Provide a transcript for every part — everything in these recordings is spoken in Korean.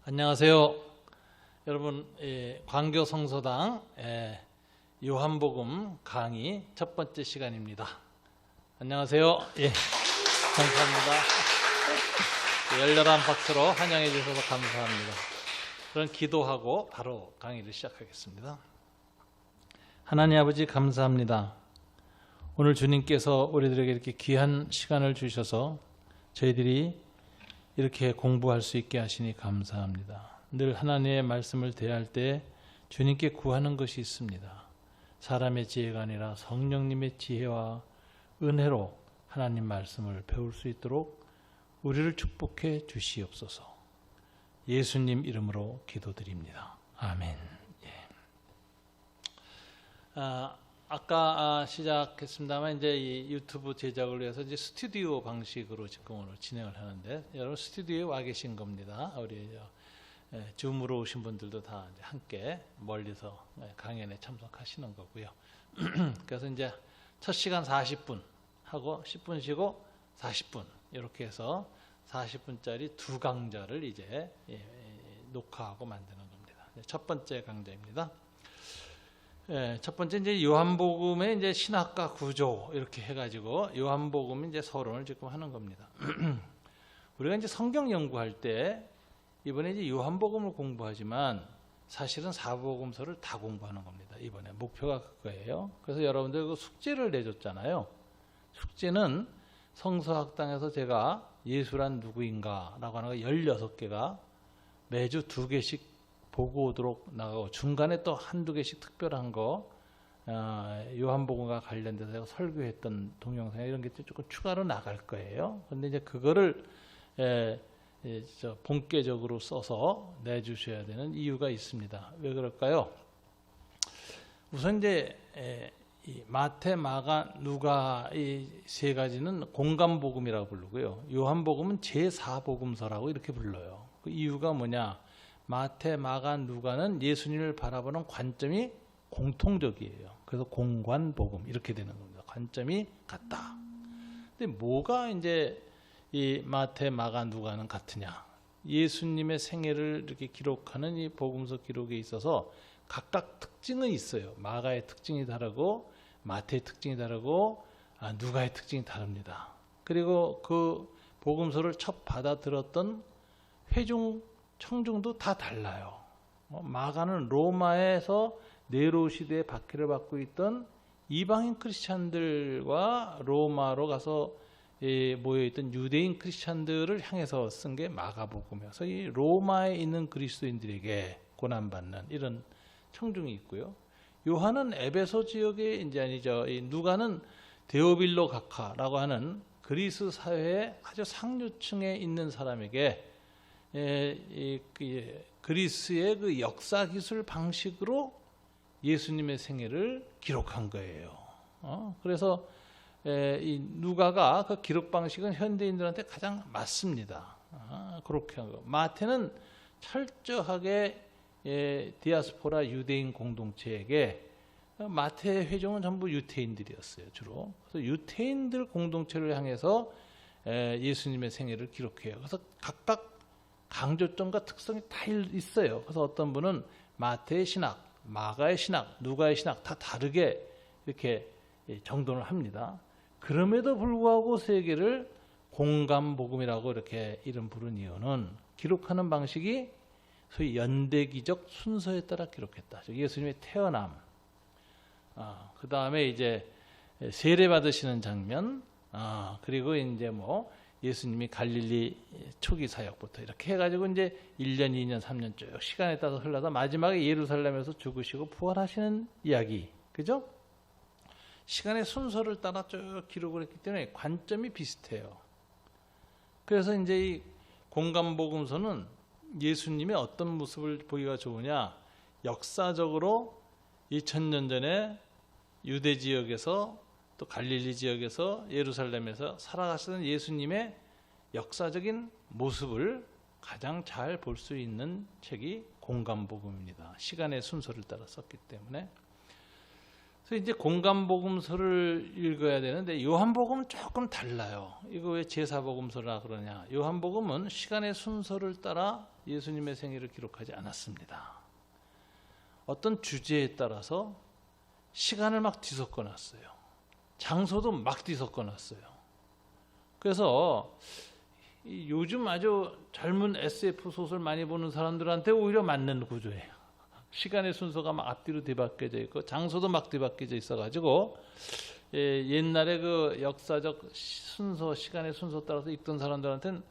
안녕하세요. 여러분, 광교 성서당 요한복음 강의 첫 번째 시간입니다. 안녕하세요. 감사합니다. 열렬한 박수로 환영해 주셔서 감사합니다. 그럼 기도하고 바로 강의를 시작하겠습니다. 하나님 아버지 감사합니다. 오늘 주님께서 우리들에게 이렇게 귀한 시간을 주셔서 저희들이 이렇게 공부할 수 있게 하시니 감사합니다. 늘 하나님의 말씀을 대할 때 주님께 구하는 것이 있습니다. 사람의 지혜가 아니라 성령님의 지혜와 은혜로 하나님 말씀을 배울 수 있도록 우리를 축복해 주시옵소서. 예수님 이름으로 기도드립니다. 아멘. 아까 시작했습니다만 이제 이 유튜브 제작을 위해서 이제 스튜디오 방식으로 지금 오늘 진행을 하는데, 여러분 스튜디오에 와 계신 겁니다. 우리 줌으로 오신 분들도 다 이제 함께 멀리서 강연에 참석하시는 거고요. 그래서 이제 첫 시간 40분 하고 10분 쉬고 40분 이렇게 해서 40분짜리 두 강좌를 이제 녹화하고 만드는 겁니다. 첫 번째 강좌입니다. 첫 번째 이제 요한복음의 이제 신학과 구조 이렇게 해가지고 요한복음 이제 서론을 지금 하는 겁니다. 우리가 이제 성경 연구할 때 이번에 이제 요한복음을 공부하지만 사실은 사복음서를 다 공부하는 겁니다. 이번에 목표가 그거예요. 그래서 여러분들 그 숙제를 내줬잖아요. 숙제는 성서학당에서 제가 예수란 누구인가라고 하는 거 16개가 매주 2개씩 보고 오도록 나가고, 중간에 또 한두 개씩 특별한 거 요한복음과 관련돼서 설교했던 동영상 이런 게 조금 추가로 나갈 거예요. 그런데 이제 그거를 본격적으로 써서 내주셔야 되는 이유가 있습니다. 왜 그럴까요? 우선 이제 이 마태, 마가, 누가 이 세 가지는 공감복음이라고 부르고요. 요한복음은 제4복음서라고 이렇게 불러요. 그 이유가 뭐냐? 마태, 마가, 누가는 예수님을 바라보는 관점이 공통적이에요. 그래서 공관복음 이렇게 되는 겁니다. 관점이 같다. 근데 뭐가 이제 이 마태, 마가, 누가는 같으냐? 예수님의 생애를 이렇게 기록하는 이 복음서 기록에 있어서 각각 특징은 있어요. 마가의 특징이 다르고 마태의 특징이 다르고 누가의 특징이 다릅니다. 그리고 그 복음서를 첫 받아들었던 청중도 다 달라요. 마가는 로마에서 네로 시대에 박해를 받고 있던 이방인 크리스찬들과 로마로 가서 모여있던 유대인 크리스찬들을 향해서 쓴 게 마가복음이어서 이 로마에 있는 그리스도인들에게 고난받는 이런 청중이 있고요. 요한은 에베소 지역에 이제 아니죠. 누가는 데오빌로 가카라고 하는 그리스 사회의 아주 상류층에 있는 사람에게 그리스의 그 역사 기술 방식으로 예수님의 생애를 기록한 거예요. 그래서 이 누가가 그 기록 방식은 현대인들한테 가장 맞습니다. 그렇게 한 거. 마태는 철저하게 디아스포라 유대인 공동체에게, 마태 회종은 전부 유태인들이었어요, 주로. 그래서 유태인들 공동체를 향해서 예수님의 생애를 기록해요. 그래서 각각 강조점과 특성이 다 있어요. 그래서 어떤 분은 마태의 신학, 마가의 신학, 누가의 신학 다 다르게 이렇게 정돈을 합니다. 그럼에도 불구하고 세 개를 공감복음이라고 이렇게 이름 부른 이유는 기록하는 방식이 소위 연대기적 순서에 따라 기록했다. 예수님의 태어남, 그 다음에 이제 세례 받으시는 장면, 그리고 이제 뭐 예수님이 갈릴리 초기 사역부터 이렇게 해가지고 이제 1년, 2년, 3년 쭉 시간에 따라서 흘러다 마지막에 예루살렘에서 죽으시고 부활하시는 이야기, 그죠? 시간의 순서를 따라 쭉 기록을 했기 때문에 관점이 비슷해요. 그래서 이제 이 공감복음서는 예수님의 어떤 모습을 보기가 좋으냐? 역사적으로 2000년 전에 유대 지역에서 또 갈릴리 지역에서 예루살렘에서 살아가시던 예수님의 역사적인 모습을 가장 잘 볼 수 있는 책이 공감복음입니다. 시간의 순서를 따라 썼기 때문에. 그래서 이제 공감복음서를 읽어야 되는데 요한복음은 조금 달라요. 이거 왜 제사복음서라 그러냐? 요한복음은 시간의 순서를 따라 예수님의 생애를 기록하지 않았습니다. 어떤 주제에 따라서 시간을 막 뒤섞어 놨어요. 장소도 막 뒤섞어 놨어요. 그래서 요즘 아주 젊은 SF 소설 많이 보는 사람들한테 오히려 맞는 구조예요. 시간의 순서가 막 앞뒤로 뒤바뀌어져 있고 장소도 막 뒤바뀌어져 있어가지고 옛날에 그 역사적 순서, 시간의 순서 따라서 읽던 사람들한테는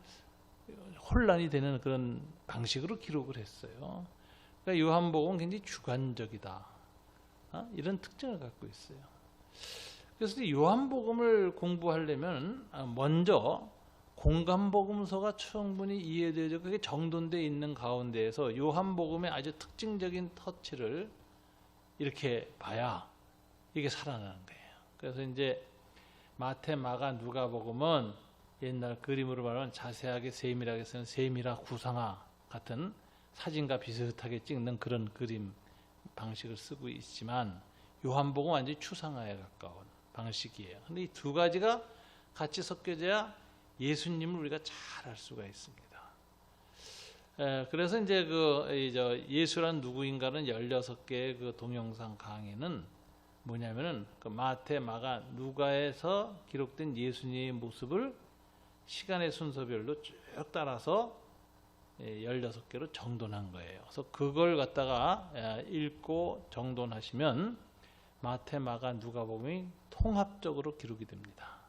혼란이 되는 그런 방식으로 기록을 했어요. 그러니까 요한복음은 굉장히 주관적이다. 이런 특징을 갖고 있어요. 그래서 요한복음을 공부하려면 먼저 공간복음서가 충분히 이해되어져 그게 정돈되어 있는 가운데에서 요한복음의 아주 특징적인 터치를 이렇게 봐야 이게 살아나는 거예요. 그래서 이제 마태, 마가, 누가복음은 옛날 그림으로 말하면 자세하게 세밀하게 쓰는 세밀화, 구상화 같은 사진과 비슷하게 찍는 그런 그림 방식을 쓰고 있지만 요한복음은 완전히 추상화에 가까운 방식이에요. 근데 이 두 가지가 같이 섞여져야 예수님을 우리가 잘 알 수가 있습니다. 그래서 이제 예수란 누구인가는 16개의 그 동영상 강의는 뭐냐면은 그 마태, 마가, 누가에서 기록된 예수님의 모습을 시간의 순서별로 쭉 따라서 16개로 정돈한 거예요. 그래서 그걸 갖다가 읽고 정돈하시면 마태, 마가, 누가복음이 통합적으로 기록이 됩니다.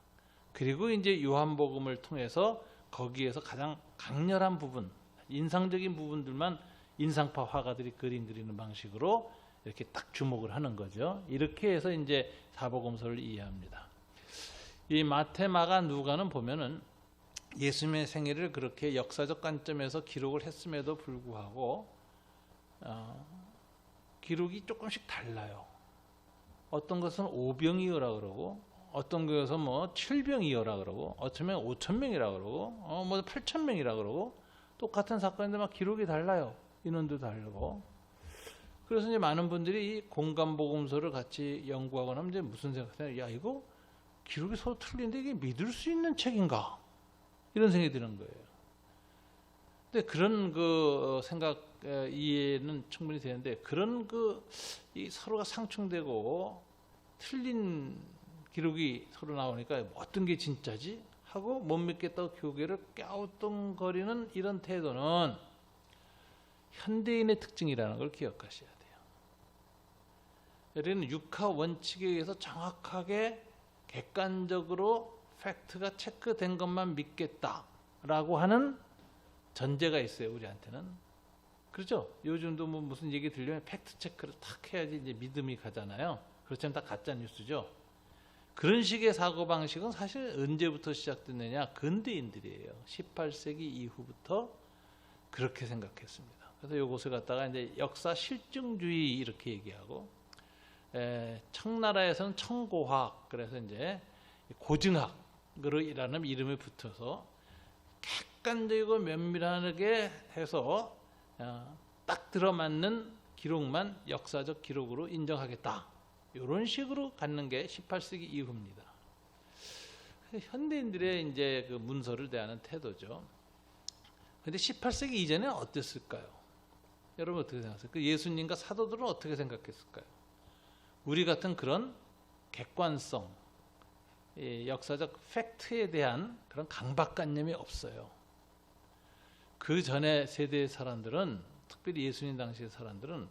그리고 이제 요한복음을 통해서 거기에서 가장 강렬한 부분, 인상적인 부분들만 인상파 화가들이 그림 그리는 방식으로 이렇게 딱 주목을 하는 거죠. 이렇게 해서 이제 사복음서를 이해합니다. 이 마태, 마가, 누가는 보면은 예수님의 생애를 그렇게 역사적 관점에서 기록을 했음에도 불구하고 기록이 조금씩 달라요. 어떤 것은 5병이어라 그러고 어떤 것은 뭐 7병이어라 그러고 어쩌면 5,000명이라 그러고 뭐 8,000명이라 그러고 똑같은 사건인데 막 기록이 달라요. 인원도 다르고. 그래서 이제 많은 분들이 이 공간복음서를 같이 연구하거나 하면 이제 무슨 생각하냐면 야 이거 기록이 서로 틀린데 이게 믿을 수 있는 책인가? 이런 생각이 드는 거예요. 근데 그런 그 생각 이해는 충분히 되는데 그런 이 서로가 상충되고 틀린 기록이 서로 나오니까 어떤 게 진짜지? 하고 못 믿겠다고 교계를 갸우뚱거리는 이런 태도는 현대인의 특징이라는 걸 기억하셔야 돼요. 우리는 육하 원칙에 의해서 정확하게 객관적으로 팩트가 체크된 것만 믿겠다라고 하는 전제가 있어요. 우리한테는. 그렇죠? 요즘도 뭐 무슨 얘기 들려면 팩트 체크를 탁 해야지 이제 믿음이 가잖아요. 그렇지 않으면 다 가짜 뉴스죠. 그런 식의 사고방식은 사실 언제부터 시작됐느냐? 근대인들이에요. 18세기 이후부터 그렇게 생각했습니다. 그래서 이것을 갖다가 이제 역사 실증주의 이렇게 얘기하고, 청나라에서는 청고학, 그래서 이제 고증학으로 이라는 이름이 붙어서 객관적이고 면밀하게 해서 딱 들어맞는 기록만 역사적 기록으로 인정하겠다. 이런 식으로 갖는 게 18세기 이후입니다. 현대인들의 이제 그 문서를 대하는 태도죠. 근데 18세기 이전에 어땠을까요? 여러분 어떻게 생각하세요? 그 예수님과 사도들은 어떻게 생각했을까요? 우리 같은 그런 객관성, 역사적 팩트에 대한 그런 강박관념이 없어요. 그 전에 세대의 사람들은, 특별히 예수님 당시의 사람들은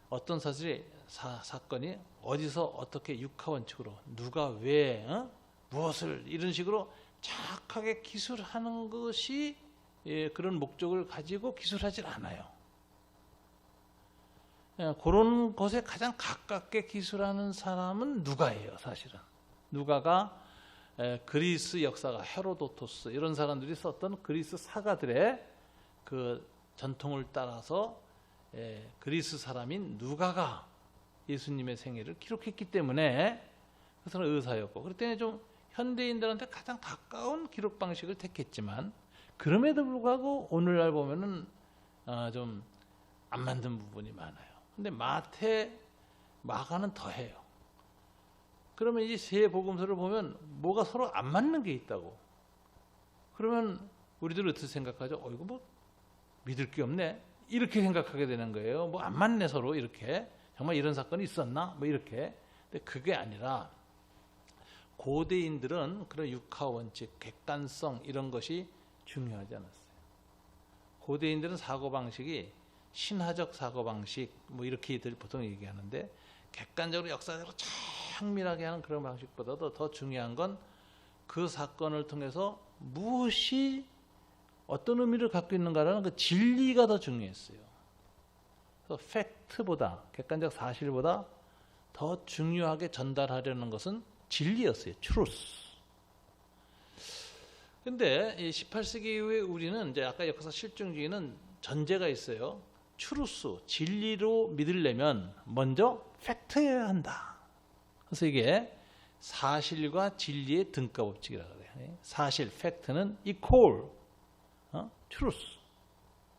어떤 사건이 어디서 어떻게 육하원칙으로 누가 왜 무엇을 이런 식으로 정확하게 기술하는 것이 그런 목적을 가지고 기술하지 않아요. 그런 것에 가장 가깝게 기술하는 사람은 누가예요. 사실은 누가가 그리스 역사가 헤로도토스 이런 사람들이 썼던 그리스 사가들의 그 전통을 따라서 그리스 사람인 누가가 예수님의 생애를 기록했기 때문에 그 사람은 의사였고 그렇기 때문에 좀 현대인들한테 가장 가까운 기록 방식을 택했지만 그럼에도 불구하고 오늘날 보면은 좀 안 맞는 부분이 많아요. 근데 마태, 마가는 더해요. 그러면 이 세 복음서를 보면 뭐가 서로 안 맞는 게 있다고. 그러면 우리들 어떻게 생각하죠? 이거 뭐 믿을 게 없네. 이렇게 생각하게 되는 거예요. 뭐 안 맞네 서로 이렇게. 정말 이런 사건이 있었나? 뭐 이렇게. 근데 그게 아니라 고대인들은 그런 육하 원칙, 객관성 이런 것이 중요하지 않았어요. 고대인들은 사고방식이 신화적 사고방식 뭐 이렇게들 보통 얘기하는데 객관적으로 역사적으로 정밀하게 하는 그런 방식보다도 더 중요한 건 그 사건을 통해서 무엇이 어떤 의미를 갖고 있는가라는 그 진리가 더 중요했어요. 그래서 팩트보다 객관적 사실보다 더 중요하게 전달하려는 것은 진리였어요. truth. 근데 이 18세기 이후에 우리는 이제 아까 역사 실증주의는 전제가 있어요. truth, 진리로 믿으려면 먼저 팩트여야 한다. 그래서 이게 사실과 진리의 등가 법칙이라고 해요. 사실, 팩트는 equal, truth.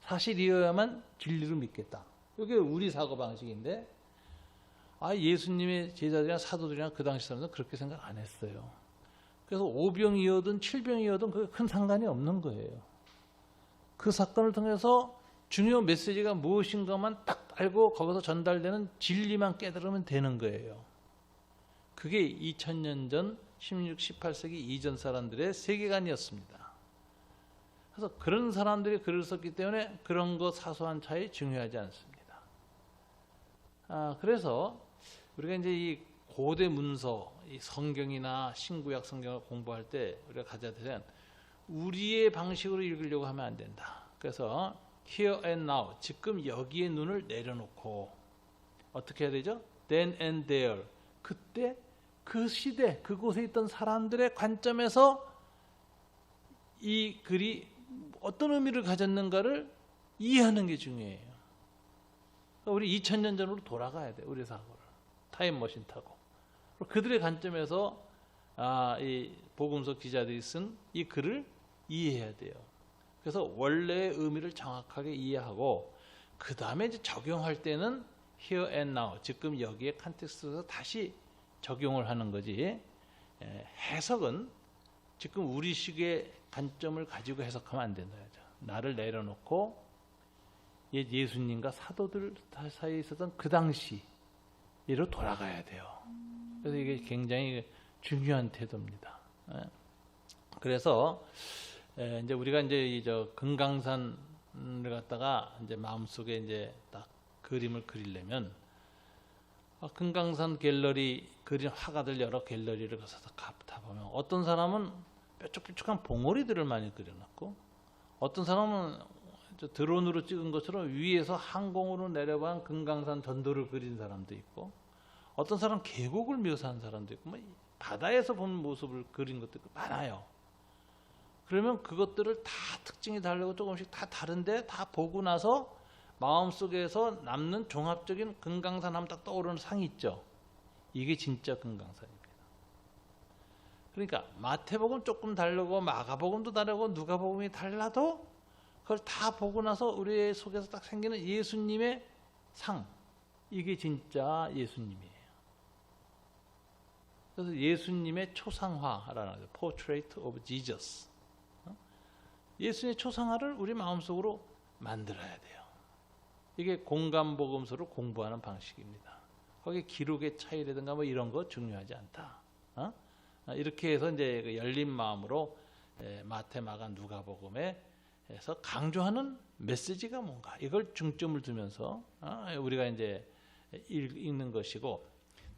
사실이어야만 진리를 믿겠다. 이게 우리 사고 방식인데, 예수님의 제자들이나 사도들이나 그 당시 사람들은 그렇게 생각 안 했어요. 그래서 5병이어든 7병이어든 그게 큰 상관이 없는 거예요. 그 사건을 통해서 중요한 메시지가 무엇인가만 딱 알고 거기서 전달되는 진리만 깨달으면 되는 거예요. 그게 2000년 전 16, 18세기 이전 사람들의 세계관이었습니다. 그래서 그런 사람들이 글을 썼기 때문에 그런 것 사소한 차이 중요하지 않습니다. 그래서 우리가 이제 이 고대 문서, 이 성경이나 신구약 성경을 공부할 때 우리가 가져야 되는 우리의 방식으로 읽으려고 하면 안 된다. 그래서 here and now, 지금 여기에 눈을 내려놓고 어떻게 해야 되죠? then and there, 그때 그 시대 그곳에 있던 사람들의 관점에서 이 글이 어떤 의미를 가졌는가를 이해하는 게 중요해요. 그러니까 우리 2000년 전으로 돌아가야 돼요. 우리 사고를 타임머신 타고 그들의 관점에서 이 복음서 기자들이 쓴 이 글을 이해해야 돼요. 그래서 원래의 의미를 정확하게 이해하고 그 다음에 이제 적용할 때는 here and now, 지금 여기에 컨텍스트에서 다시 적용을 하는 거지. 해석은 지금 우리식의 관점을 가지고 해석하면 안 된다. 나를 내려놓고 예수님과 사도들 사이에 있었던 그 당시로 돌아가야 돼요. 그래서 이게 굉장히 중요한 태도입니다. 그래서 이제 우리가 이제 금강산을 갖다가 이제 마음속에 이제 딱 그림을 그리려면 금강산 갤러리 그린 화가들 여러 갤러리를 가서 다 보면 어떤 사람은 뾰족뾰족한 봉오리들을 많이 그려놨고 어떤 사람은 드론으로 찍은 것처럼 위에서 항공으로 내려간 금강산 전도를 그린 사람도 있고 어떤 사람은 계곡을 묘사한 사람도 있고 뭐 바다에서 본 모습을 그린 것도 있고 많아요. 그러면 그것들을 다 특징이 다르고 조금씩 다 다른데 다 보고 나서 마음속에서 남는 종합적인 금강산 하면 딱 떠오르는 상이 있죠. 이게 진짜 금강산입니다. 그러니까 마태복음 조금 다르고 마가복음도 다르고 누가복음이 달라도 그걸 다 보고 나서 우리 속에서 딱 생기는 예수님의 상, 이게 진짜 예수님이에요. 그래서 예수님의 초상화라는 거죠. Portrait of Jesus. 예수님의 초상화를 우리 마음속으로 만들어야 돼요. 이게 공간복음서를 공부하는 방식입니다. 거기에 기록의 차이라든가 뭐 이런 거 중요하지 않다. 이렇게 해서 이제 열린 마음으로 마태, 마가, 누가복음에서 강조하는 메시지가 뭔가 이걸 중점을 두면서 우리가 이제 읽는 것이고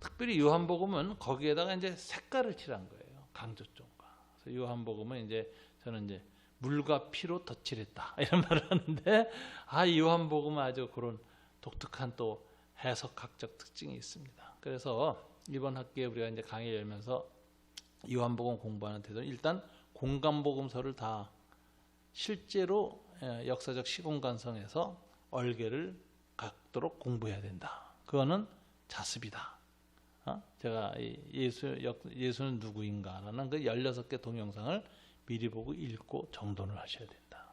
특별히 요한복음은 거기에다가 이제 색깔을 칠한 거예요. 강조점과. 그래서 요한복음은 이제 저는 이제 물과 피로 덧칠했다 이런 말을 하는데 이 요한복음은 아주 그런 독특한 또 해석학적 특징이 있습니다. 그래서 이번 학기에 우리가 이제 강의 열면서 요한복음 공부하는 태도는 일단 공간복음서를 다 실제로 역사적 시공간성에서 얼개를 갖도록 공부해야 된다. 그거는 자습이다. 제가 예수는 누구인가라는 그 16개 동영상을 미리 보고 읽고 정돈을 하셔야 된다.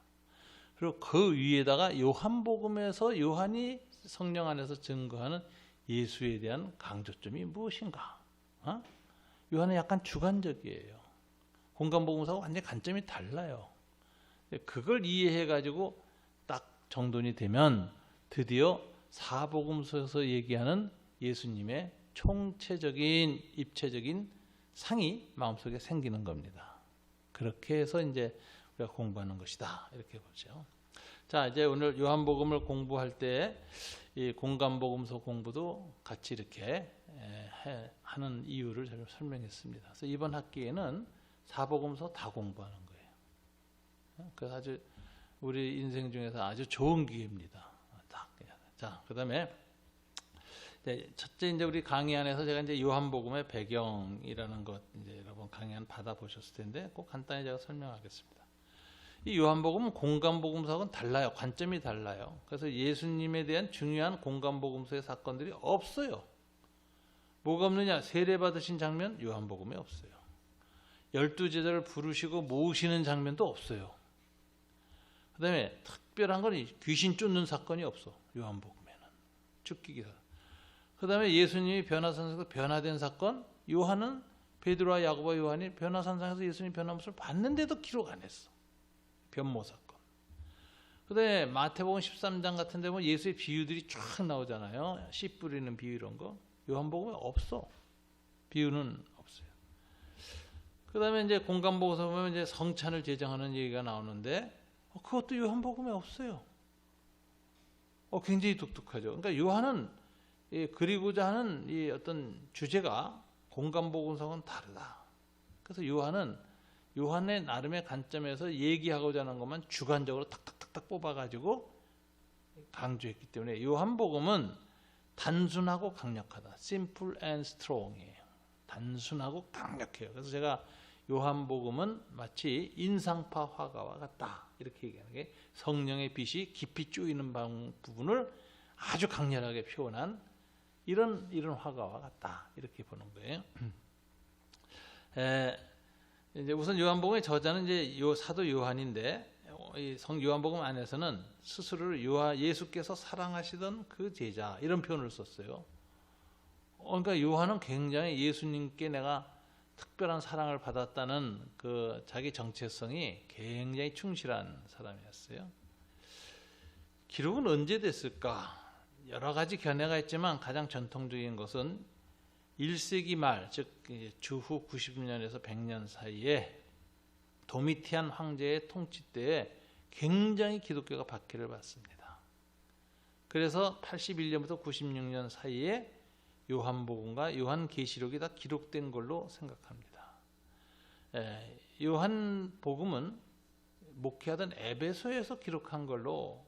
그리고 그 위에다가 요한복음에서 요한이 성령 안에서 증거하는 예수에 대한 강조점이 무엇인가? 요한은 약간 주관적이에요. 공간복음서하고 완전히 관점이 달라요. 그걸 이해해가지고 딱 정돈이 되면 드디어 사복음서에서 얘기하는 예수님의 총체적인 입체적인 상이 마음속에 생기는 겁니다. 그렇게 해서 이제 우리가 공부하는 것이다. 이렇게 보죠. 자, 이제 오늘 요한복음을 공부할 때 이 공간복음서 공부도 같이 이렇게 하는 이유를 제가 설명했습니다. 그래서 이번 학기에는 사복음서 다 공부하는 거예요. 그래서 아주 우리 인생 중에서 아주 좋은 기회입니다. 자, 그다음에 첫째 이제 우리 강의 안에서 제가 이제 요한복음의 배경이라는 것 이제 여러분 강의 안 받아 보셨을 텐데 꼭 간단히 제가 설명하겠습니다. 이 요한복음은 공간복음서하고는 달라요. 관점이 달라요. 그래서 예수님에 대한 중요한 공간복음서의 사건들이 없어요. 뭐가 없느냐? 세례 받으신 장면 요한복음에 없어요. 12제자를 부르시고 모으시는 장면도 없어요. 그 다음에 특별한 건 귀신 쫓는 사건이 없어. 요한복음에는. 죽기기사. 그 다음에 예수님이 변화산상에서 변화된 사건, 요한은 베드로와 야고보와 요한이 변화산상에서 예수님 변화모습을 봤는데도 기록 안 했어. 변모 사건. 그 다음에 마태복음 13장 같은 데 보면 예수의 비유들이 쫙 나오잖아요. 씨 뿌리는 비유 이런 거. 요한복음에 없어. 비유는 없어요. 그 다음에 이제 공간복음서 보면 이제 성찬을 제정하는 얘기가 나오는데 그것도 요한복음에 없어요. 굉장히 독특하죠. 그러니까 요한은 그리고자 하는 이 어떤 주제가 공간복음서와는 다르다. 그래서 요한의 나름의 관점에서 얘기하고자 하는 것만 주관적으로 탁탁탁탁 뽑아가지고 강조했기 때문에 요한복음은 단순하고 강력하다. Simple and strong이에요. 단순하고 강력해요. 그래서 제가 요한복음은 마치 인상파 화가와 같다. 이렇게 얘기하는 게 성령의 빛이 깊이 쪼이는 부분을 아주 강렬하게 표현한 이런 화가와 같다. 이렇게 보는 거예요. 이제 우선 요한복음의 저자는 이제 사도 요한인데 이 요한복음 안에서는 스스로를 예수께서 사랑하시던 그 제자 이런 표현을 썼어요. 그러니까 요한은 굉장히 예수님께 내가 특별한 사랑을 받았다는 그 자기 정체성이 굉장히 충실한 사람이었어요. 기록은 언제 됐을까? 여러 가지 견해가 있지만 가장 전통적인 것은 1세기 말, 즉 주후 90년에서 100년 사이에 도미티안 황제의 통치 때에 굉장히 기독교가 박해를 받습니다. 그래서 81년부터 96년 사이에 요한복음과 요한계시록이 다 기록된 걸로 생각합니다. 요한복음은 목회하던 에베소에서 기록한 걸로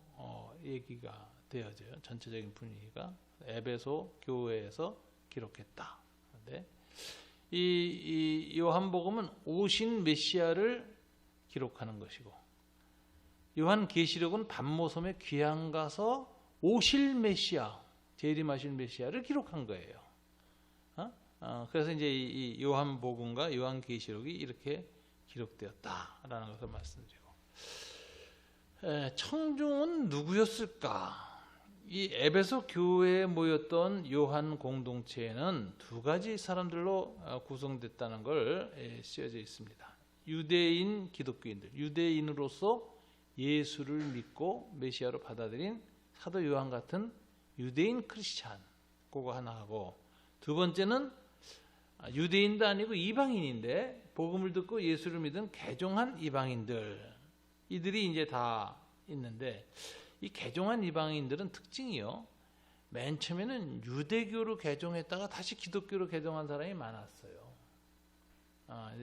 얘기가 되어져요. 전체적인 분위기가 에베소 교회에서 기록했다. 그런데 이 요한복음은 오신 메시아를 기록하는 것이고 요한계시록은 반모섬에 귀양 가서 오실 메시아, 재림하실 메시아를 기록한 거예요. 그래서 이제 이 요한복음과 요한계시록이 이렇게 기록되었다라는 것을 말씀드리고 청중은 누구였을까? 이 에베소 교회에 모였던 요한 공동체에는 두 가지 사람들로 구성됐다는 걸 쓰여져 있습니다. 유대인 기독교인들, 유대인으로서 예수를 믿고 메시아로 받아들인 사도 요한 같은 유대인 크리스찬, 그거 하나 하고, 두 번째는 유대인도 아니고 이방인인데 복음을 듣고 예수를 믿은 개종한 이방인들, 이들이 이제 다 있는데, 이 개종한 이방인들은 특징이요, 맨 처음에는 유대교로 개종했다가 다시 기독교로 개종한 사람이 많았어요.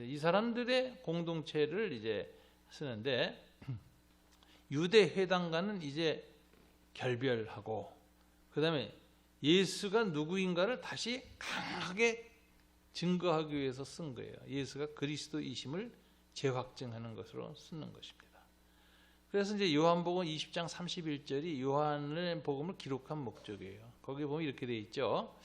이 사람들의 공동체를 이제 쓰는데, 유대 회당과는 이제 결별하고, 그 다음에 예수가 누구인가를 다시 강하게 증거하기 위해서 쓴 거예요. 예수가 그리스도이심을 재확증하는 것으로 쓰는 것입니다. 그래서 이제 요한복음 20장 31절이 요한의 복음을 기록한 목적이에요. 거기 보면 이렇게 되어 있죠.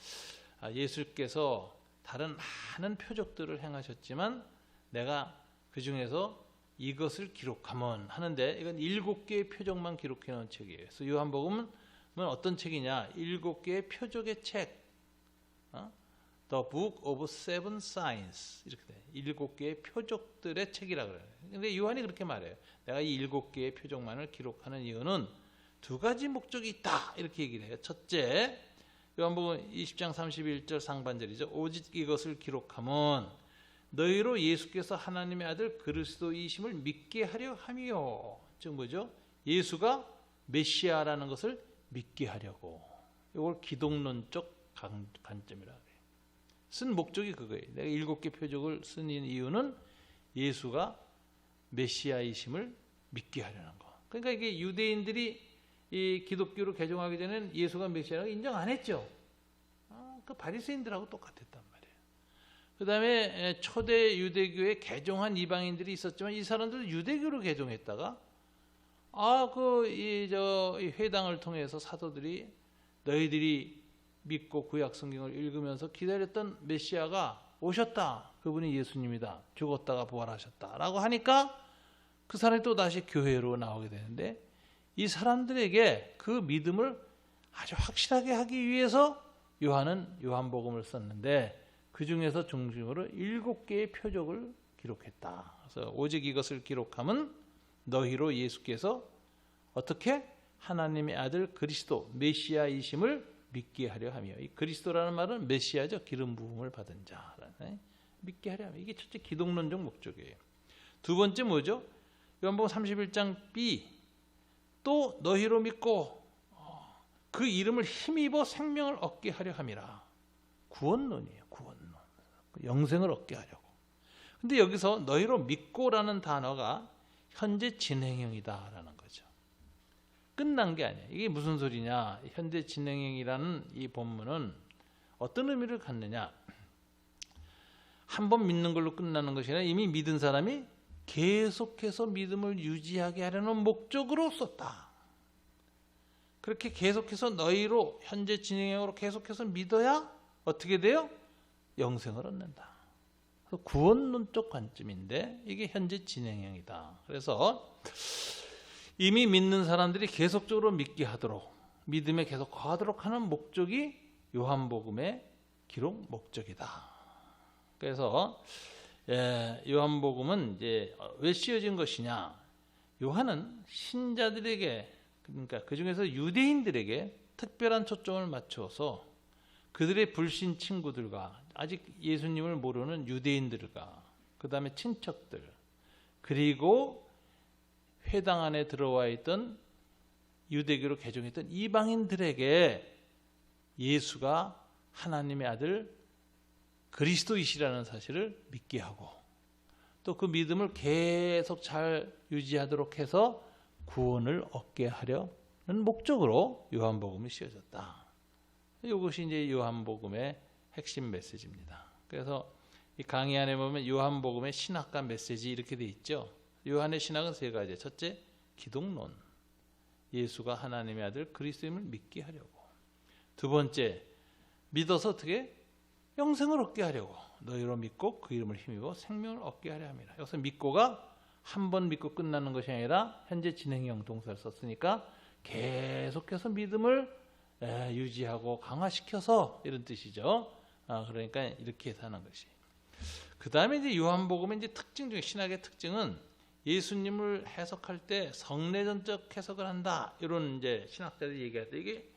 예수께서 다른 많은 표적들을 행하셨지만 내가 그 중에서 이것을 기록하면 하는데, 이건 7개의 표적만 기록해 놓은 책이에요. 그래서 요한복음은 어떤 책이냐? 7개의 표적의 책, The Book of Seven Signs, 이렇게 돼. 7개의 표적들의 책이라 그래요. 근데 요한이 그렇게 말해요. 내가 이 7개의 표적만을 기록하는 이유는 두 가지 목적이 있다 이렇게 얘기를 해요. 첫째, 요한복음 20장 31절 상반절이죠. 오직 이것을 기록함은 너희로 예수께서 하나님의 아들 그리스도이심을 믿게 하려 함이요. 즉 뭐죠? 예수가 메시아라는 것을 믿게 하려고. 이걸 기독론적 관점이라고 해요. 쓴 목적이 그거예요. 내가 7개 표적을 쓴 이유는 예수가 메시아이심을 믿게 하려는 거. 그러니까 이게 유대인들이 이 기독교로 개종하기 전에는 예수가 메시아라고 인정 안 했죠. 그 바리새인들하고 똑같았단 말이에요. 그 다음에 초대 유대교에 개종한 이방인들이 있었지만 이 사람들은 유대교로 개종했다가 이 회당을 통해서 사도들이 너희들이 믿고 구약 성경을 읽으면서 기다렸던 메시아가 오셨다. 그분이 예수님이다. 죽었다가 부활하셨다라고 하니까 그 사람이 또 다시 교회로 나오게 되는데 이 사람들에게 그 믿음을 아주 확실하게 하기 위해서 요한은 요한복음을 썼는데 그 중에서 중심으로 7개의 표적을 기록했다. 그래서 오직 이것을 기록함은 너희로 예수께서 어떻게 하나님의 아들 그리스도 메시아이심을 믿게 하려 하며, 이 그리스도라는 말은 메시아죠. 기름 부음을 받은 자라는 믿게 하려 하며, 이게 첫째 기독론적 목적이에요. 두 번째 뭐죠? 요한복음 31장 B, 또 너희로 믿고 그 이름을 힘입어 생명을 얻게 하려 함이라. 구원론이에요. 구원론. 영생을 얻게 하려고. 근데 여기서 너희로 믿고라는 단어가 현재 진행형이다라는 거죠. 끝난 게 아니에요. 이게 무슨 소리냐? 현재 진행형이라는 이 본문은 어떤 의미를 갖느냐? 한 번 믿는 걸로 끝나는 것이 아니라 이미 믿은 사람이 계속해서 믿음을 유지하게 하려는 목적으로 썼다. 그렇게 계속해서 너희로 현재 진행형으로 계속해서 믿어야 어떻게 돼요? 영생을 얻는다. 구원론적 관점인데 이게 현재 진행형이다. 그래서 이미 믿는 사람들이 계속적으로 믿게 하도록, 믿음에 계속 거하도록 하는 목적이 요한복음의 기록 목적이다. 그래서 요한복음은 이제 왜 씌어진 것이냐? 요한은 신자들에게, 그러니까 그 중에서 유대인들에게 특별한 초점을 맞춰서 그들의 불신 친구들과 아직 예수님을 모르는 유대인들과 그 다음에 친척들, 그리고 회당 안에 들어와 있던 유대교로 개종했던 이방인들에게 예수가 하나님의 아들 그리스도이시라는 사실을 믿게 하고 또 그 믿음을 계속 잘 유지하도록 해서 구원을 얻게 하려는 목적으로 요한복음이 씌워졌다. 이것이 이제 요한복음의 핵심 메시지입니다. 그래서 이 강의 안에 보면 요한복음의 신학과 메시지 이렇게 돼 있죠. 요한의 신학은 세 가지. 첫째, 기독론. 예수가 하나님의 아들 그리스도임을 믿게 하려고. 두 번째, 믿어서 어떻게? 영생을 얻게 하려고. 너희로 믿고 그 이름을 힘입어 생명을 얻게 하려 합니다. 여기서 믿고가 한 번 믿고 끝나는 것이 아니라 현재 진행형 동사를 썼으니까 계속해서 믿음을 유지하고 강화시켜서 이런 뜻이죠. 그러니까 이렇게 해서 하는 것이. 그 다음에 이제 요한복음의 이제 특징 중에 신학의 특징은 예수님을 해석할 때 성례전적 해석을 한다. 이런 이제 신학자들이 얘기할 때 이게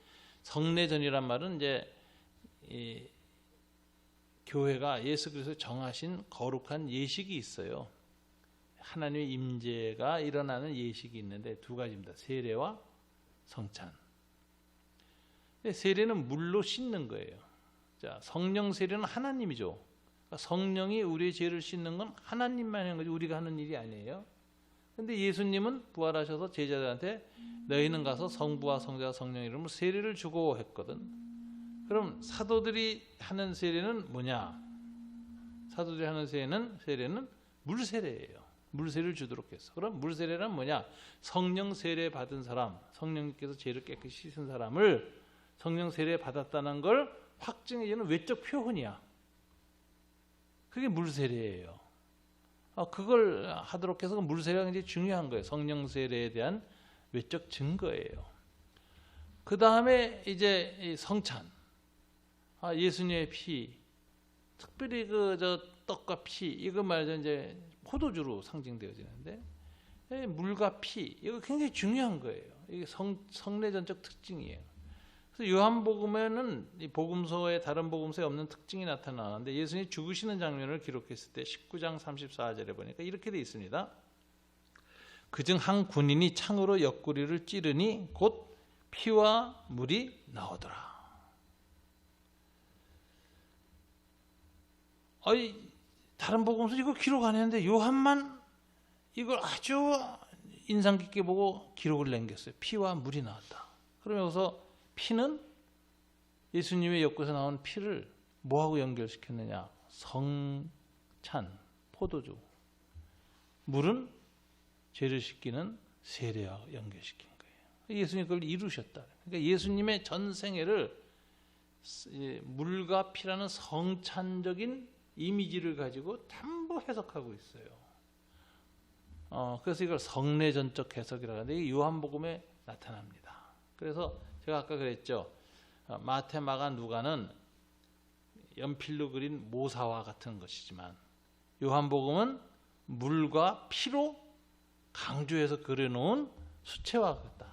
성례전이란 말은 이제 이 교회가 예수 그리스도 정하신 거룩한 예식이 있어요. 하나님의 임재가 일어나는 예식이 있는데 두 가지입니다. 세례와 성찬. 세례는 물로 씻는 거예요. 자, 성령 세례는 하나님이죠. 그러니까 성령이 우리의 죄를 씻는 건 하나님만 하는 거지 우리가 하는 일이 아니에요. 근데 예수님은 부활하셔서 제자들한테 너희는 가서 성부와 성자와 성령 이름으로 세례를 주고 했거든. 그럼 사도들이 하는 세례는 뭐냐? 사도들이 하는 세례는 물세례예요. 물세례를 주도록 했어. 그럼 물세례란 뭐냐? 성령 세례 받은 사람, 성령님께서 죄를 깨끗이 씻은 사람을 성령 세례 받았다는 걸 확증해주는 외적 표현이야. 그게 물세례예요. 그걸 하도록 해서 물세례가 굉장히 중요한 거예요. 성령 세례에 대한 외적 증거예요. 그 다음에 이제 성찬. 예수님의 피, 특별히 떡과 피, 이거 말이죠. 이제 포도주로 상징되어지는데 물과 피, 이거 굉장히 중요한 거예요. 이게 성례전적 특징이에요. 그래서 요한복음에는 이 복음서에 다른 복음서에 없는 특징이 나타나는데 예수님이 죽으시는 장면을 기록했을 때 19장 34절에 보니까 이렇게 돼 있습니다. 그중 한 군인이 창으로 옆구리를 찌르니 곧 피와 물이 나오더라. 다른 복음서 이거 기록 안 했는데 요한만 이걸 아주 인상 깊게 보고 기록을 남겼어요. 피와 물이 나왔다. 그러면서 피는 예수님의 옆구리에서 나온 피를 뭐하고 연결시켰느냐? 성찬, 포도주. 물은 죄를 씻기는 세례와 연결시킨 거예요. 예수님이 그걸 이루셨다. 그러니까 예수님의 전 생애를 물과 피라는 성찬적인 이미지를 가지고 담보 해석하고 있어요. 그래서 이걸 성례전적 해석이라고 하는데 이게 요한복음에 나타납니다. 그래서 제가 아까 그랬죠. 마태, 마가, 누가는 연필로 그린 모사와 같은 것이지만 요한복음은 물과 피로 강조해서 그려놓은 수채화 같다.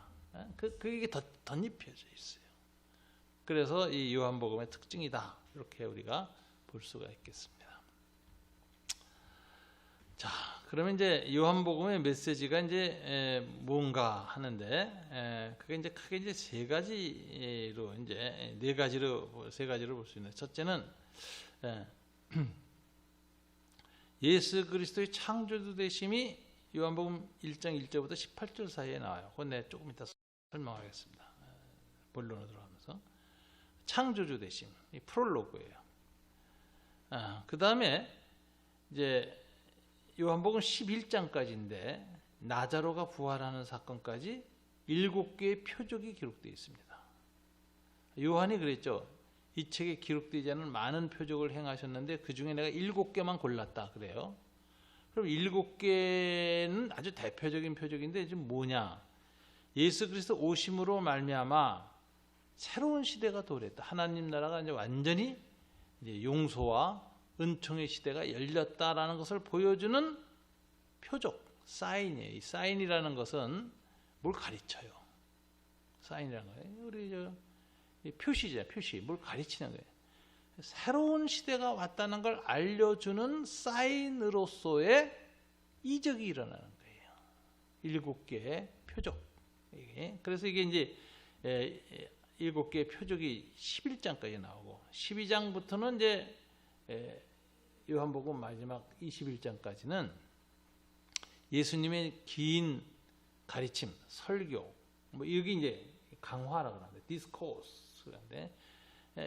그게 덧입혀져 있어요. 그래서 이 요한복음의 특징이다. 이렇게 우리가 볼 수가 있겠습니다. 자, 그러면 이제 요한복음의 메시지가 이제 뭔가 하는데 그게 이제 크게 이제 세 가지로 이제 세 가지로 볼 수 있는. 첫째는 예수 그리스도의 창조주 되심이 요한복음 1장 1절부터 18절 사이에 나와요. 그건 내가 조금 이따 설명하겠습니다. 본론으로 들어가면서 창조주 되심, 이 프롤로그예요. 그 다음에 이제 요한복음 11장까지인데 나자로가 부활하는 사건까지 7개의 표적이 기록되어 있습니다. 요한이 그랬죠. 이 책에 기록되지 않은 많은 표적을 행하셨는데 그 중에 내가 7개만 골랐다 그래요. 그럼 7개는 아주 대표적인 표적인데 지금 뭐냐? 예수 그리스도 오심으로 말미암아 새로운 시대가 도래했다. 하나님 나라가 이제 완전히 이제 용서와 은총의 시대가 열렸다라는 것을 보여주는 표적, 사인이에요. 이 사인이라는 것은 뭘 가르쳐요. 사인이라는 거예요. 우리 표시죠, 표시. 뭘 가르치는 거예요. 새로운 시대가 왔다는 걸 알려주는 사인으로서의 이적이 일어나는 거예요. 7개의 표적. 그래서 이게 이제 7개의 표적이 11장까지 나오고 12장부터는 이제 요한복음 마지막 21장까지는 예수님의 긴 가르침, 설교, 뭐 여기 이제 강화라고 하는데 디스코스인데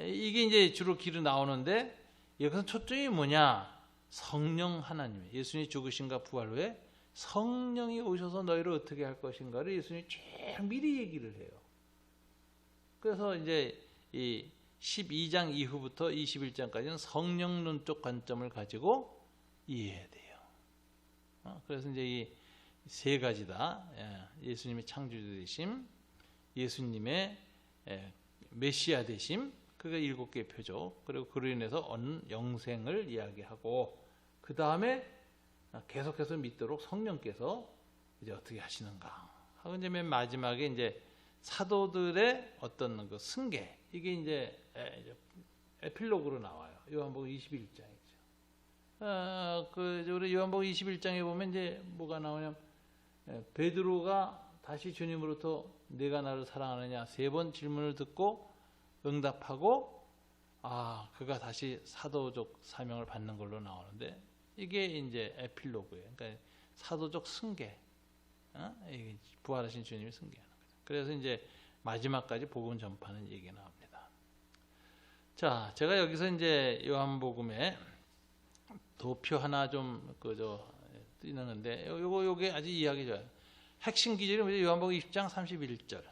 이게 이제 주로 길을 나오는데 여기서 초점이 뭐냐? 성령 하나님, 예수님이 죽으신가 부활 후에 성령이 오셔서 너희를 어떻게 할 것인가를 예수님이 쭉 미리 얘기를 해요. 그래서 이제 이 12장 이후부터 21장까지는 성령론적 관점을 가지고 이해해야 돼요. 그래서 이제 이 세 가지다. 예수님의 창조주 되심, 예수님의 메시아 되심, 그게 7개의 표적, 그리고 그로 인해서 얻는 영생을 이야기하고 그 다음에 계속해서 믿도록 성령께서 이제 어떻게 하시는가 하고 이제 맨 마지막에 이제 사도들의 어떤 그 승계, 이게 이제 에필로그로 나와요. 요한복음 21장이죠. 우리 요한복음 21장에 보면 이제 뭐가 나오냐면 베드로가 다시 주님으로부터 네가 나를 사랑하느냐 3번 질문을 듣고 응답하고 그가 다시 사도적 사명을 받는 걸로 나오는데 이게 이제 에필로그예요. 그러니까 사도적 승계, 부활하신 주님이 승계하는 거죠. 그래서 이제 마지막까지 복음 전파하는 얘기가 나옵니다. 자, 제가 여기서 이제 요한복음에 도표 하나 좀 뜨는데 요게 아주 이해하기 좋아요. 핵심 기절이 요한복음 20장 31절.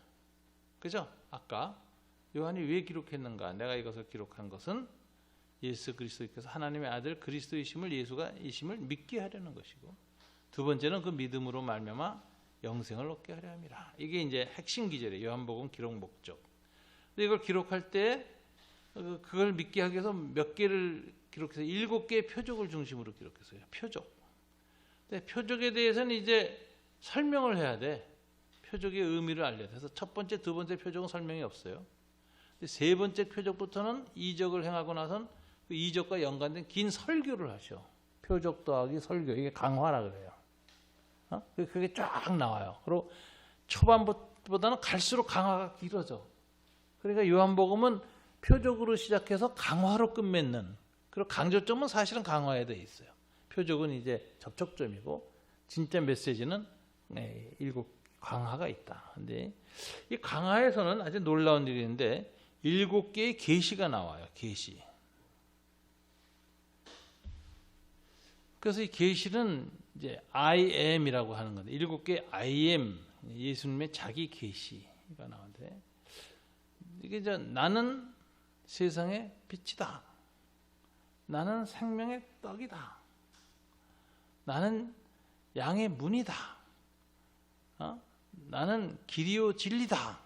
그죠? 아까 요한이 왜 기록했는가? 내가 이것을 기록한 것은 예수 그리스도께서 하나님의 아들 그리스도이심을 예수가 이심을 믿게 하려는 것이고, 두 번째는 그 믿음으로 말미암아 영생을 얻게 하려 함이라. 이게 이제 핵심 기절이에요. 요한복음 기록 목적. 근데 이걸 기록할 때 그걸 믿게 하기 위해서 몇 개를 기록해서 7개의 표적을 중심으로 기록했어요. 표적. 근데 표적에 대해서는 이제 설명을 해야 돼. 표적의 의미를 알려요. 그래서 첫 번째, 두 번째 표적은 설명이 없어요. 세 번째 표적부터는 이적을 행하고 나선 그 이적과 연관된 긴 설교를 하셔. 표적 더하기 설교, 이게 강화라 그래요. 그게 쫙 나와요. 그리고 초반보다는 갈수록 강화가 길어져. 그러니까 요한복음은 표적으로 시작해서 강화로 끝맺는, 그리고 강조점은 사실은 강화에 돼 있어요. 표적은 이제 접촉점이고 진짜 메시지는 일곱 강화가 있다. 근데 이 강화에서는 아주 놀라운 일이 있는데 7개의 계시가 나와요. 계시. 그래서 이 계시는 이제 I am이라고 하는 건데 7개의 I am, 예수님의 자기 계시가 나오는데 이게 이제 나는 세상의 빛이다. 나는 생명의 떡이다. 나는 양의 문이다. 나는 길이요 진리다.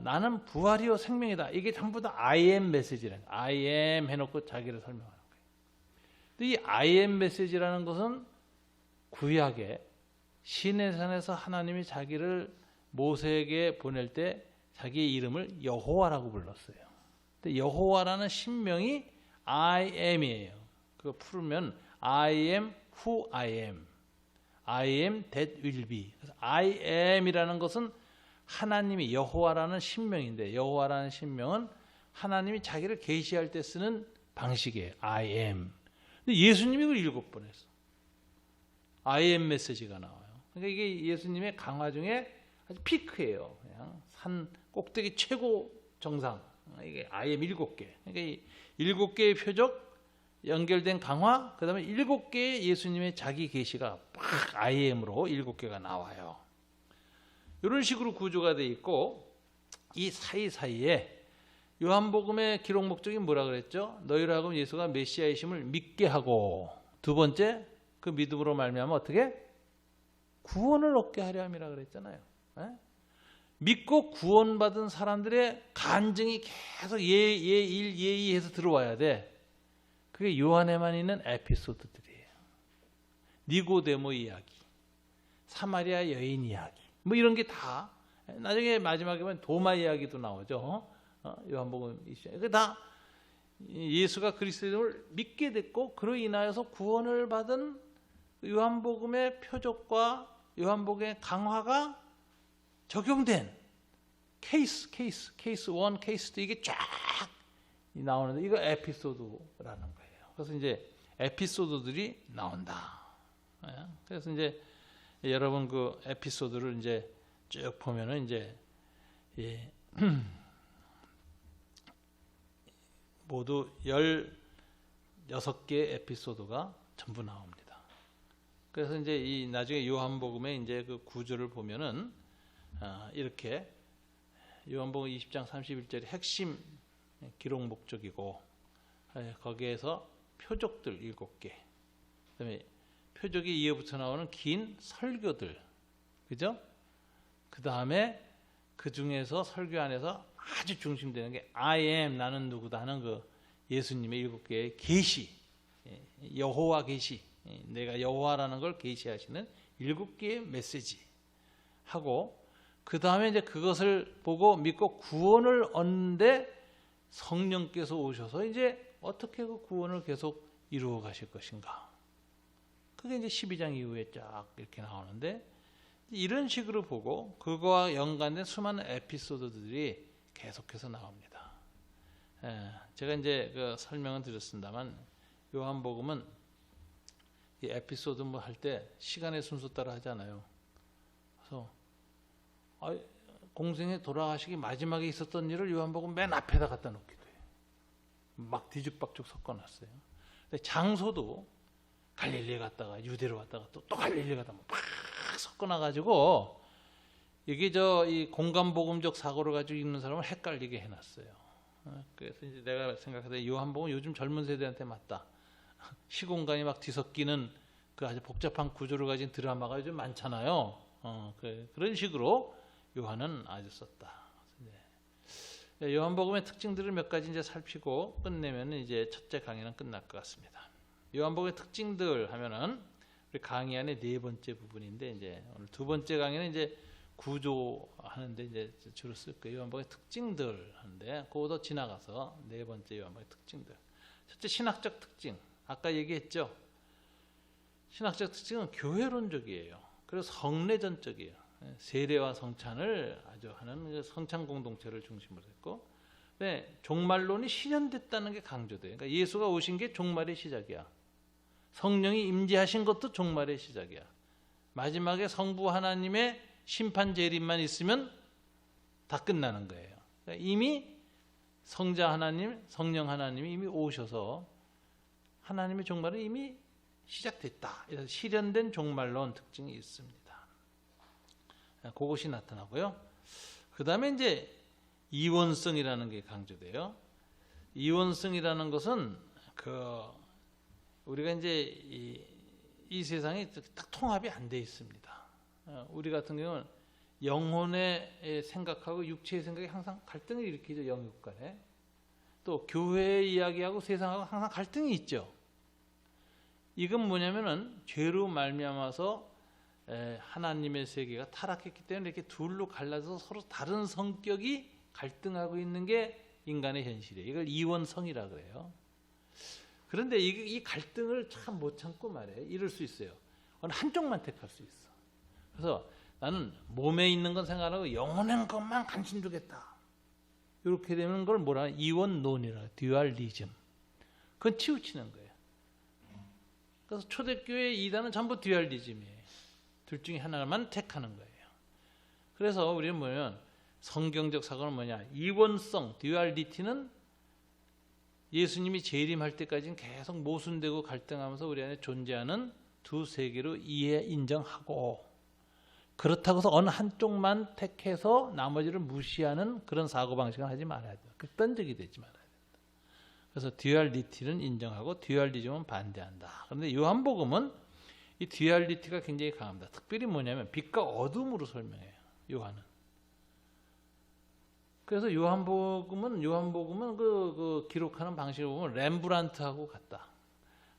나는 부활이요 생명이다. 이게 전부 다 I am 메시지라는 거예요. I am 해놓고 자기를 설명하는 거예요. 근데 이 I am 메시지라는 것은 구약에 시내산에서 하나님이 자기를 모세에게 보낼 때 자기의 이름을 여호와라고 불렀어요. 근데 여호와라는 신명이 I am이에요. 그거 풀으면 I am who I am. I am that will be. 그래서 I am이라는 것은 하나님이 여호와라는 신명인데 여호와라는 신명은 하나님이 자기를 계시할 때 쓰는 방식이에요. I am. 근데 예수님이 그걸 7번 했어. I am 메시지가 나와요. 그러니까 이게 예수님의 강화 중에 아주 피크예요. 그냥 산 꼭대기 최고 정상. 이게 I am 7개. 그러니까 이 7개의 표적 연결된 강화, 그 다음에 7개의 예수님의 자기 계시가 막 I am으로 7개가 나와요. 이런 식으로 구조가 되어 있고 이 사이사이에 요한복음의 기록 목적이 뭐라 그랬죠? 너희로 하여금 예수가 메시아이심을 믿게 하고 두 번째 그 믿음으로 말미암아 어떻게? 구원을 얻게 하려 함이라 그랬잖아요. 믿고 구원받은 사람들의 간증이 계속 예의 해서 들어와야 돼. 그게 요한에만 있는 에피소드들이에요. 니고데모 이야기, 사마리아 여인 이야기, 뭐 이런 게 다 나중에 마지막에 보면 도마 이야기도 나오죠. 요한복음 이게 다 예수가 그리스도를 믿게 됐고 그로 인하여서 구원을 받은 요한복음의 표적과 요한복음의 강화가 적용된 케이스 1, 케이스 2 이게 쫙 나오는데 이거 에피소드라는 거예요. 그래서 이제 에피소드들이 나온다. 그래서 이제 여러분 그 에피소드를 이제 쭉 보면은 이제 모두 16개 에피소드가 전부 나옵니다. 그래서 이제 이 나중에 요한복음의 이제 그 구조를 보면은 이렇게 요한복음 20장 31절이 핵심 기록 목적이고 거기에서 표적들 7개, 그다음에 표적이 이어붙어 나오는 긴 설교들, 그죠? 그 다음에 그 중에서 설교 안에서 아주 중심되는 게 I am 나는 누구다 하는 그 예수님의 7개의 계시, 여호와 계시, 내가 여호와라는 걸 계시하시는 7개의 메시지 하고 그 다음에 이제 그것을 보고 믿고 구원을 얻는데 성령께서 오셔서 이제 어떻게 그 구원을 계속 이루어 가실 것인가. 그게 이제 12장 이후에 쫙 이렇게 나오는데 이런 식으로 보고 그거와 연관된 수많은 에피소드들이 계속해서 나옵니다. 제가 이제 그 설명은 드렸습니다만 요한복음은 이 에피소드 뭐 할 때 시간의 순서 따라 하잖아요. 그래서 공생에 돌아가시기 마지막에 있었던 일을 요한복음 맨 앞에다 갖다 놓기도 해요. 막 뒤죽박죽 섞어놨어요. 근데 장소도 갈릴리에 갔다가 유대로 갔다가 또 갈릴리에 갔다가 막 섞어놔가지고 이게 이 공간복음적 사고를 가지고 읽는 사람을 헷갈리게 해놨어요. 그래서 이제 내가 생각하되 요한복음 요즘 젊은 세대한테 맞다. 시공간이 막 뒤섞이는 그 아주 복잡한 구조를 가진 드라마가 요즘 많잖아요. 그런 식으로 요한은 아주 썼다. 요한복음의 특징들을 몇 가지 이제 살피고 끝내면 이제 첫째 강의는 끝날 것 같습니다. 요한복음의 특징들 하면은 우리 강의 안에 네 번째 부분인데 이제 오늘 두 번째 강의는 이제 구조하는데 이제 주로 쓸 거예요. 요한복음의 특징들 하는데 그거도 지나가서 네 번째 요한복음의 특징들. 첫째 신학적 특징. 아까 얘기했죠. 신학적 특징은 교회론적이에요. 그래서 성례전적이에요. 세례와 성찬을 아주 하는 성찬 공동체를 중심으로 했고, 종말론이 실현됐다는 게 강조돼요. 그러니까 예수가 오신 게 종말의 시작이야. 성령이 임재하신 것도 종말의 시작이야. 마지막에 성부 하나님의 심판 재림만 있으면 다 끝나는 거예요. 그러니까 이미 성자 하나님, 성령 하나님이 이미 오셔서 하나님의 종말은 이미 시작됐다. 이래서 실현된 종말론 특징이 있습니다. 그것이 나타나고요. 그 다음에 이제 이원성이라는 게 강조돼요. 이원성이라는 것은 우리가 이제 이 세상이 딱 통합이 안 돼 있습니다. 우리 같은 경우는 영혼의 생각하고 육체의 생각이 항상 갈등을 일으키죠. 영육 간에. 또 교회 이야기하고 세상하고 항상 갈등이 있죠. 이건 뭐냐면은 죄로 말미암아서 하나님의 세계가 타락했기 때문에 이렇게 둘로 갈라서 서로 다른 성격이 갈등하고 있는 게 인간의 현실이에요. 이걸 이원성이라 그래요. 그런데 이 갈등을 참 못 참고 말이에요. 이럴 수 있어요. 어느 한쪽만 택할 수 있어. 그래서 나는 몸에 있는 건 생각하고 영혼의 것만 관심 두겠다. 이렇게 되는 걸 뭐라 이원론이라 듀얼리즘. 그건 치우치는 거예요. 그래서 초대교회 이단은 전부 듀얼리즘이에요. 둘 중에 하나만 택하는 거예요. 그래서 우리는 뭐냐면 성경적 사고는 뭐냐? 이원성, 듀얼리티는 예수님이 재림할 때까지는 계속 모순되고 갈등하면서 우리 안에 존재하는 두 세계로 인정하고, 그렇다고 해서 어느 한쪽만 택해서 나머지를 무시하는 그런 사고방식을 하지 말아야 돼요. 극단적이 되지 말아야 돼요. 그래서 듀얼리티는 인정하고 듀얼리즘은 반대한다. 그런데 요한복음은 이 듀얼리티가 굉장히 강합니다. 특별히 뭐냐면 빛과 어둠으로 설명해요. 요한은. 그래서 요한복음은 그 기록하는 방식을 보면 렘브란트하고 같다.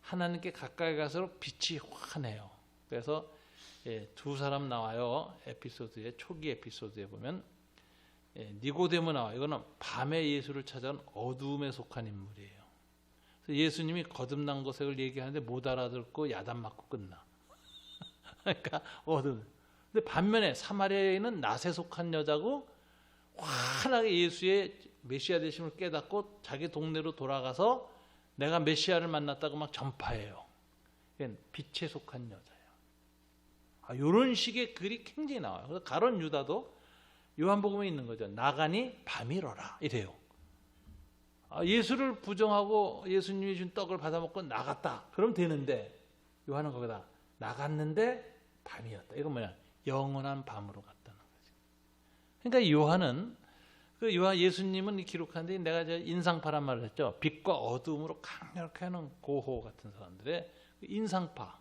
하나님께 가까이 갈수록 빛이 환해요. 그래서 두 사람 나와요. 에피소드에 초기 에피소드에 보면 니고데모 나와요. 이거는 밤에 예수를 찾아온 어둠에 속한 인물이에요. 그래서 예수님이 거듭난 것을 얘기하는데 못 알아듣고 야단 맞고 끝나. 그러니까 어둠. 근데 반면에 사마리아에는 낫에 속한 여자고 환하게 예수의 메시아 되심을 깨닫고 자기 동네로 돌아가서 내가 메시아를 만났다고 막 전파해요. 빛에 속한 여자예요. 이런 식의 글이 굉장히 나와요. 그래서 가룟 유다도 요한복음에 있는 거죠. 나가니 밤이로라 이래요. 예수를 부정하고 예수님이 준 떡을 받아먹고 나갔다. 그럼 되는데 요한은 거기다 나갔는데 밤이었다. 이건 뭐냐? 영원한 밤으로 갔다는 거지. 그러니까 요한은 예수님은 기록하는데 내가 인상파란 말을 했죠. 빛과 어둠으로 강렬하게 하는 고호 같은 사람들의 인상파,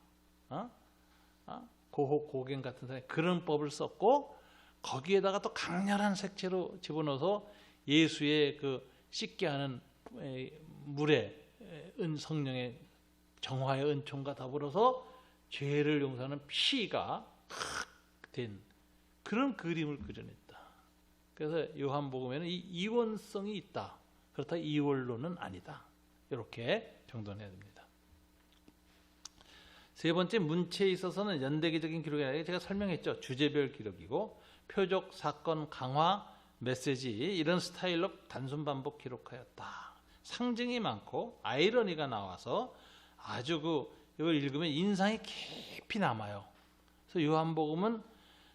고호 고갱 같은 사람이 그런 법을 썼고 거기에다가 또 강렬한 색채로 집어넣어서 예수의 그 씻게 하는 물의 성령의 정화의 은총과 더불어서 죄를 용서하는 피가 된 그런 그림을 그려냈다. 그래서 요한복음에는 이 이원성이 있다. 그렇다고 이원론은 아니다. 이렇게 정돈해야 됩니다. 세 번째, 문체에 있어서는 연대기적인 기록이 아니라 제가 설명했죠. 주제별 기록이고 표적, 사건, 강화, 메시지 이런 스타일로 단순 반복 기록하였다. 상징이 많고 아이러니가 나와서 아주 이걸 읽으면 인상이 깊이 남아요. 그래서 요한복음은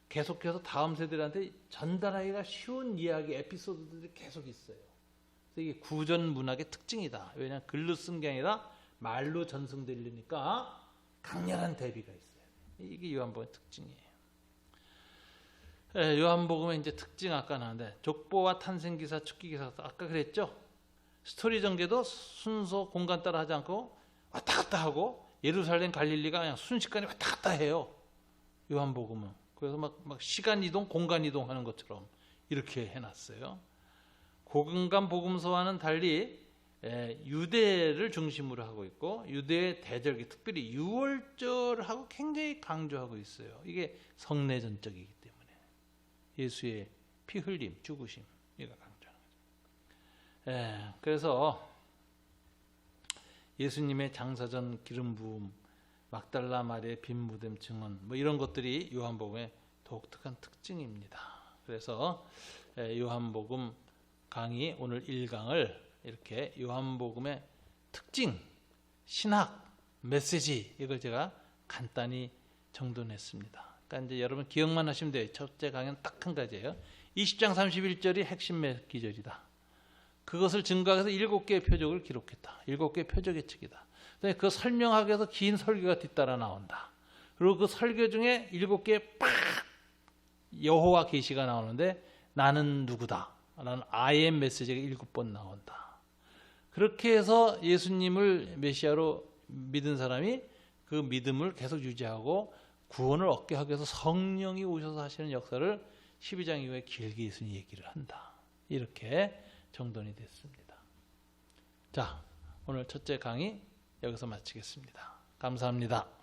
계속해서 다음 세대들한테 전달하기가 쉬운 이야기, 에피소드들이 계속 있어요. 그래서 이게 구전 문학의 특징이다. 왜냐하면 글로 쓴 게 아니라 말로 전승되려니까 강렬한 대비가 있어요. 이게 요한복음의 특징이에요. 요한복음의 이제 특징 아까 나왔는데 족보와 탄생기사, 축기기사 아까 그랬죠. 스토리 전개도 순서 공간 따라 하지 않고 왔다 갔다 하고 예루살렘 갈릴리가 그냥 순식간에 왔다 갔다 해요. 요한복음은. 그래서 막 시간 이동, 공간 이동하는 것처럼 이렇게 해놨어요. 고근간 복음서와는 달리 유대를 중심으로 하고 있고 유대의 대절기 특별히 유월절하고 굉장히 강조하고 있어요. 이게 성례전적이기 때문에 예수의 피 흘림, 죽으심 이가 강조하는 거죠. 그래서 예수님의 장사전 기름 부음, 막달라 마리의 빈 무덤 증언 뭐 이런 것들이 요한복음의 독특한 특징입니다. 그래서 요한복음 강의 오늘 1강을 이렇게 요한복음의 특징, 신학, 메시지 이걸 제가 간단히 정돈했습니다. 그러니까 이제 여러분 기억만 하시면 돼요. 첫째 강의는 딱 한 가지예요. 20장 31절이 핵심 기절이다. 그것을 증거하기 위해서 7개의 표적을 기록했다. 7개의 표적의 책이다. 그 설명하기 위해서 긴 설교가 뒤따라 나온다. 그리고 그 설교 중에 7개의 팍 여호와 계시가 나오는데 나는 누구다. 라는 I am 메시지가 7번 나온다. 그렇게 해서 예수님을 메시아로 믿은 사람이 그 믿음을 계속 유지하고 구원을 얻게 하기 위해서 성령이 오셔서 하시는 역사를 12장 이후에 길게 예수님이 얘기를 한다. 이렇게 정돈이 됐습니다. 자, 오늘 첫째 강의 여기서 마치겠습니다. 감사합니다.